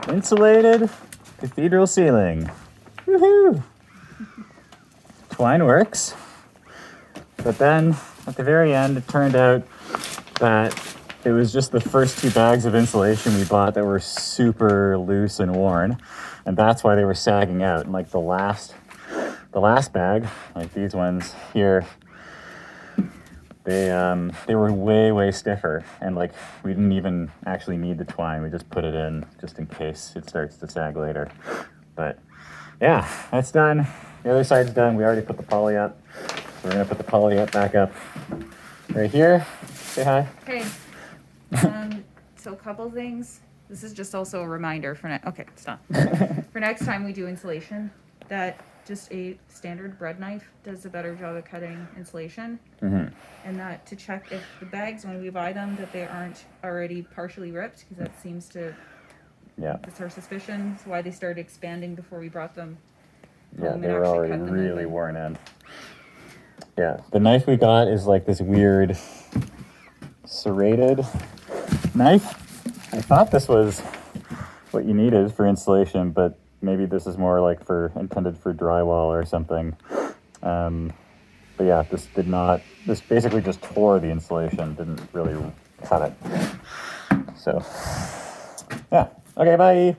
Insulated cathedral ceiling. Woohoo! Twine works. But then at the very end, it turned out that it was just the first 2 bags of insulation we bought that were super loose and worn. And that's why they were sagging out. And like the last bag, like these ones here, they were way stiffer, and like we didn't even actually need the twine. We just put it in just in case it starts to sag later. But yeah, that's done. The other side's done. We already put the poly up. We're gonna put the poly up back up right here. Say hi. Hey. So a couple things. This is just also a reminder for okay, stop. For next time we do insulation, that just a standard bread knife does a better job of cutting insulation. Mm-hmm. And that to check if the bags, when we buy them, that they aren't already partially ripped, because that seems to, that's our suspicion. That's why they started expanding before we brought them. Yeah, they were already really worn in. Yeah, the knife we got is like this weird serrated knife. I thought this was what you needed for insulation, but maybe this is more like intended for drywall or something. But yeah, this basically just tore the insulation, didn't really cut it. So, yeah. Okay, bye.